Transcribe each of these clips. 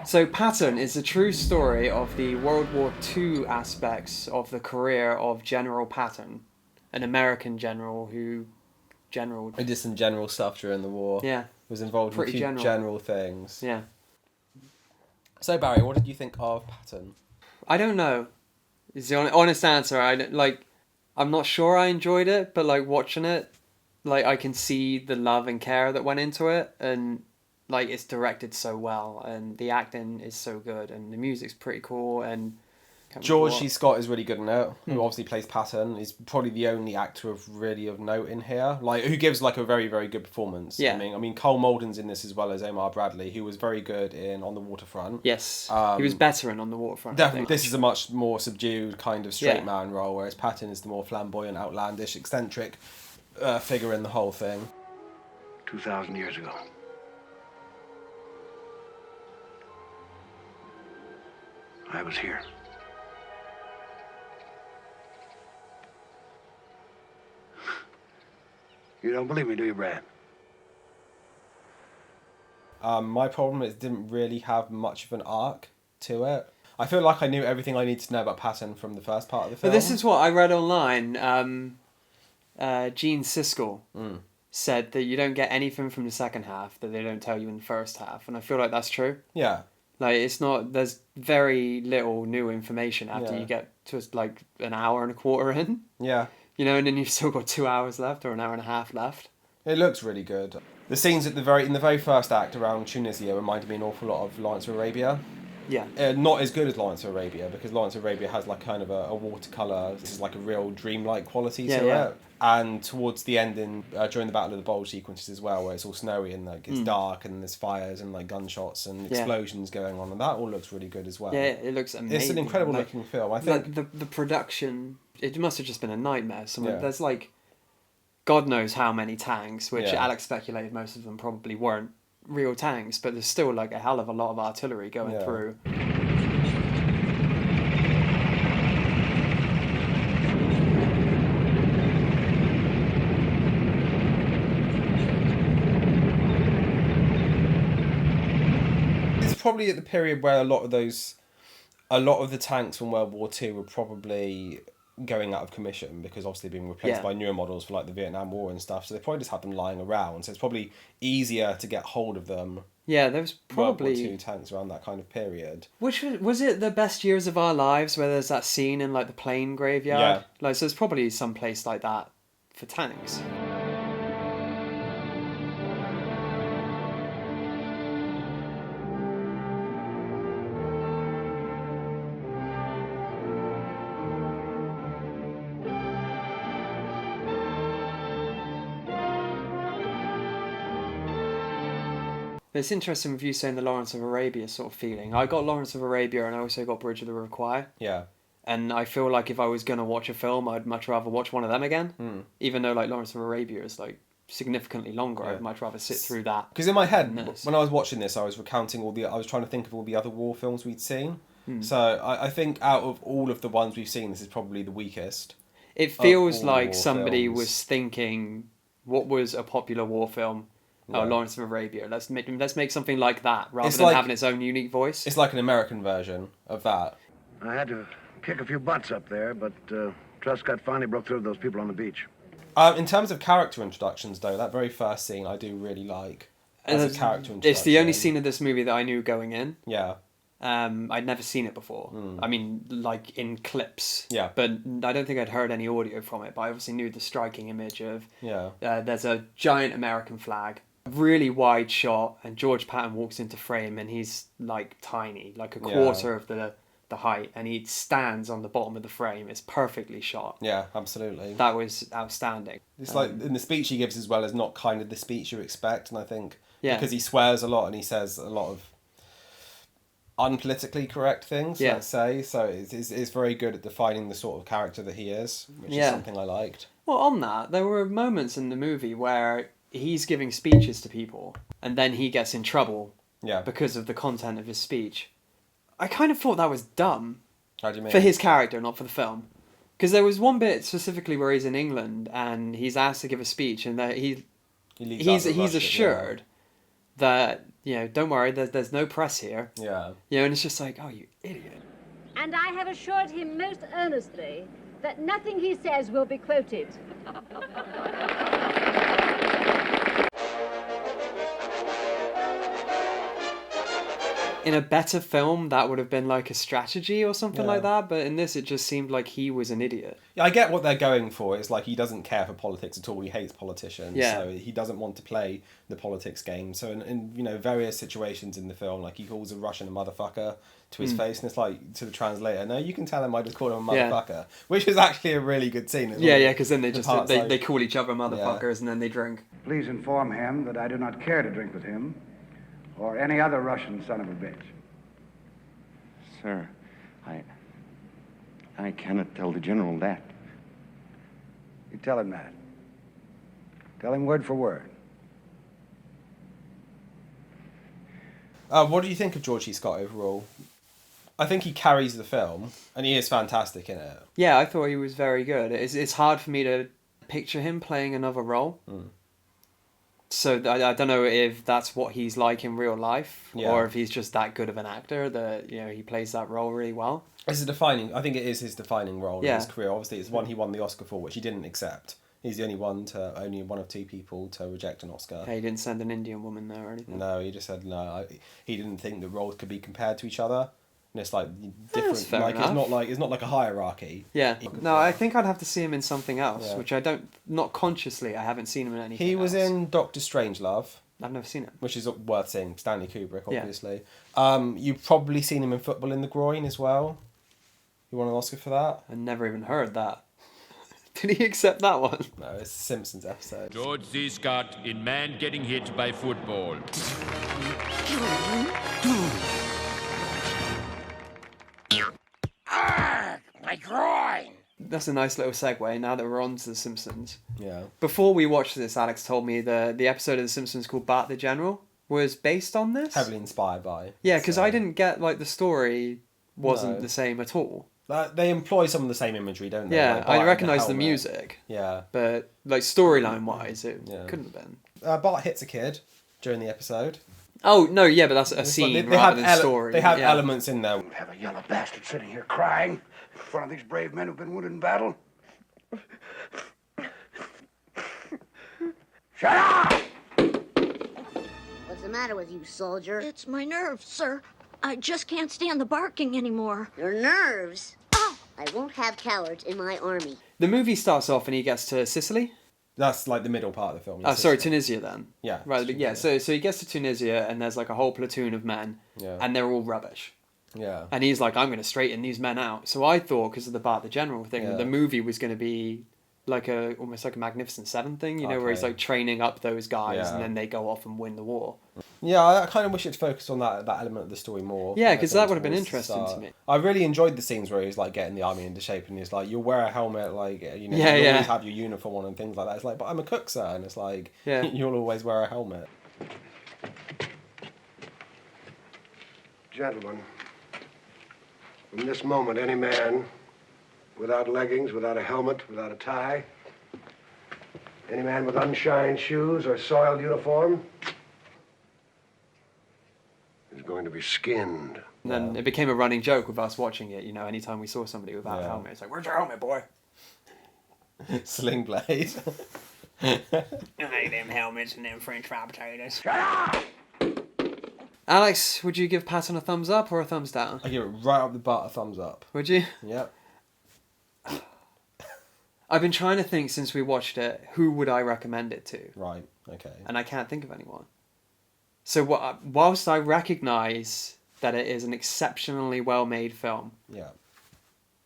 So Patton is a true story of the World War II aspects of the career of General Patton, an American general who He did some general stuff during the war. Yeah. Was involved in a Pretty few general things. Yeah. So Barry, what did you think of Patton? I don't know. Is the honest answer. I'm not sure I enjoyed it, but like watching it, like I can see the love and care that went into it, and like it's directed so well, and the acting is so good, and the music's pretty cool, and George C. Scott is really good in it, who Hmm. obviously plays Patton. He's probably the only actor of note in here, like who gives like a very, very good performance. Yeah. I mean, Cole Malden's in this as well as Omar Bradley, who was very good in On the Waterfront. Yes, he was better in On the Waterfront. I Definitely, think. this is a much more subdued kind of straight Yeah. man role, whereas Patton is the more flamboyant, outlandish, eccentric figure in the whole thing. 2,000 years ago. I was here. You don't believe me, do you, Brad? My problem is it didn't really have much of an arc to it. I feel like I knew everything I needed to know about Patton from the first part of the film. But this is what I read online. Gene Siskel said that you don't get anything from the second half that they don't tell you in the first half, and I feel like that's true. Yeah. Like it's not. There's very little new information after Yeah. you get to like an hour and a quarter in. Yeah. You know, and then you've still got 2 hours left or an hour and a half left. It looks really good. The scenes in the very first act around Tunisia reminded me an awful lot of Lawrence of Arabia. Yeah. Not as good as Lawrence of Arabia, because Lawrence of Arabia has like kind of a watercolour. This is like a real dreamlike quality to Yeah. it. And towards the end, during the Battle of the Bulge sequences as well, where it's all snowy and like it's dark and there's fires and like gunshots and explosions going on, and that all looks really good as well. Yeah, it looks amazing. It's an incredible looking film. I think the production, it must have just been a nightmare. Yeah. There's like, God knows how many tanks, which Yeah. Alex speculated most of them probably weren't real tanks, but there's still like a hell of a lot of artillery going Yeah. through. it's probably at the period where a lot of the tanks from World War II were probably going out of commission, because obviously being replaced Yeah. by newer models for like the Vietnam War and stuff. So they probably just had them lying around. So it's probably easier to get hold of them. Yeah, there was World War II probably... tanks around that kind of period. Which was it the best years of our lives where there's that scene in like the plane graveyard? Yeah. Like, so there's probably some place like that for tanks. It's interesting with you saying the Lawrence of Arabia sort of feeling. I got Lawrence of Arabia and I also got Bridge of the River Kwai. Yeah. And I feel like if I was going to watch a film, I'd much rather watch one of them again. Even though like Lawrence of Arabia is like significantly longer, Yeah. I'd much rather sit through that. Because in my head, Nice. when I was watching this, I was recounting I was trying to think of all the other war films we'd seen. So I think out of all of the ones we've seen, this is probably the weakest. It feels all like war somebody films. was thinking, what was a popular war film? Oh, Yeah. Lawrence of Arabia. Let's make something like that rather It's than like- having its own unique voice. It's like an American version of that. I had to kick a few butts up there, but Truscott finally broke through those people on the beach. In terms of character introductions, though, that very first scene I do really like as a character introduction. It's the only scene of this movie that I knew going in. Yeah. I'd never seen it before. I mean, like in clips. Yeah. But I don't think I'd heard any audio from it. But I obviously knew the striking image of Yeah. there's a giant American flag, really wide shot, and George Patton walks into frame, and he's like tiny, like a quarter of the height, and he stands on the bottom of the frame. It's perfectly shot. Yeah, absolutely. That was outstanding. It's like in the speech he gives as well as not kind of the speech you expect, and I think Yeah. because he swears a lot and he says a lot of unpolitically correct things, Yeah. let's say, so it's very good at defining the sort of character that he is, which is Yeah. something I liked. Well, on that, there were moments in the movie where he's giving speeches to people, and then he gets in trouble Yeah. because of the content of his speech. I kind of thought that was dumb How do you mean? for his character, not for the film. Because there was one bit specifically where he's in England and he's asked to give a speech, and that He leaves out he's the rush bit, assured that don't worry, there's no press here. Yeah. And it's just like, oh, you idiot. And I have assured him most earnestly that nothing he says will be quoted. In a better film, that would have been like a strategy or something Yeah. like that. But in this, it just seemed like he was an idiot. Yeah, I get what they're going for. It's like he doesn't care for politics at all. He hates politicians. Yeah. So he doesn't want to play the politics game. So in various situations in the film, like he calls a Russian a motherfucker to his face, and it's like to the translator, no, you can tell him I just called him a Yeah. motherfucker, which is actually a really good scene. As Yeah, well. yeah, because then they just parts like- they call each other motherfuckers and then they drink. Please inform him that I do not care to drink with him or any other Russian son of a bitch. Sir, I cannot tell the general that. You tell him that. Tell him word for word. What do you think of George C. Scott overall? I think he carries the film, and he is fantastic in it. Yeah, I thought he was very good. It's hard for me to picture him playing another role. So I don't know if that's what he's like in real life, Yeah. or if he's just that good of an actor that he plays that role really well. I think it is his defining role in his career. Obviously, it's one he won the Oscar for, which he didn't accept. He's the only one of two people to reject an Oscar. Yeah, he didn't send an Indian woman there or anything. No, he just said no. He didn't think that roles could be compared to each other. And it's like different. fair Like enough. it's not like a hierarchy. Yeah, no, I think I'd have to see him in something else, Yeah. which I don't, not consciously, I haven't seen him in anything He was else. in Doctor Strangelove, I've never seen it. which is worth seeing. Stanley Kubrick, Yeah. obviously. You've probably seen him in Football in the Groin as well. You won an Oscar for that? I never even heard that. Did he accept that one? No, it's a Simpsons episode. George C. Scott in Man Getting Hit by Football. That's a nice little segue now that we're on to The Simpsons. Yeah. Before we watched this, Alex told me the episode of The Simpsons called Bart the General was based on this. Heavily inspired by. Yeah, because so- I didn't get, like, the story wasn't No. the same at all. They employ some of the same imagery, don't they? Yeah, Like Bart I in recognise the helmet. music, Yeah. but, like, storyline-wise, it Yeah. couldn't have been. Bart hits a kid during the episode. Oh, no, yeah, but that's a It's scene like rather than story. They have yeah. elements in there. You have a yellow bastard sitting here crying in front of these brave men who've been wounded in battle. Shut up! What's the matter with you, soldier? It's my nerves, sir. I just can't stand the barking anymore. Your nerves? Oh! I won't have cowards in my army. The movie starts off and he gets to Sicily. That's like the middle part of the film. Oh, sorry, Tunisia then. Yeah. Right, but yeah, so he gets to Tunisia and there's like a whole platoon of men Yeah. and they're all rubbish. Yeah. And he's like, I'm going to straighten these men out. So I thought, because of the Bart the General thing, Yeah. that the movie was going to be like almost like a Magnificent Seven thing, where he's Okay. like training up those guys Yeah. and then they go off and win the war. Yeah, I kind of wish it focused on that element of the story more. Yeah, I 'cause think, that would have been towards the interesting to start. me. I really enjoyed the scenes where he's like getting the army into shape and he's like, you'll wear a helmet, like, Yeah, you yeah. always have your uniform on and things like that. It's like, but I'm a cook, sir. And it's like, Yeah. you'll always wear a helmet. Gentlemen, from this moment, any man without leggings, without a helmet, without a tie, any man with unshined shoes or soiled uniform is going to be skinned. And then it became a running joke with us watching it, anytime we saw somebody without a Yeah. helmet. It's like, where's your helmet, boy? Sling blade. Them helmets and them French fry potatoes. Alex, would you give Patton a thumbs up or a thumbs down? I give it right up the butt a thumbs up. Would you? Yep. I've been trying to think since we watched it, who would I recommend it to? Right. Okay. And I can't think of anyone. So whilst I recognise that it is an exceptionally well-made film, Yeah.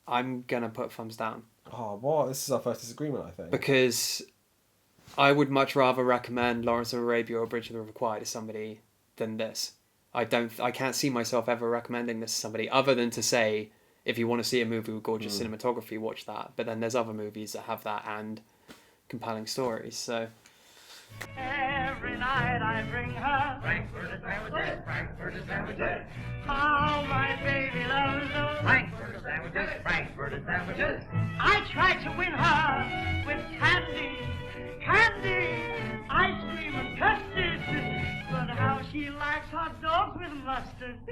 I'm going to put thumbs down. Oh, what? This is our first disagreement, I think. Because I would much rather recommend Lawrence of Arabia or Bridge of the River Kwai to somebody than this. I can't see myself ever recommending this to somebody other than to say, if you want to see a movie with gorgeous cinematography, watch that. But then there's other movies that have that and compelling stories. So Every night I bring her Frankfurter sandwiches, Frankfurter sandwiches. Oh, my baby loves those Frankfurter sandwiches, Frankfurter sandwiches. I try to win her with candy, ice cream and custard. But how She likes hot dogs with mustard.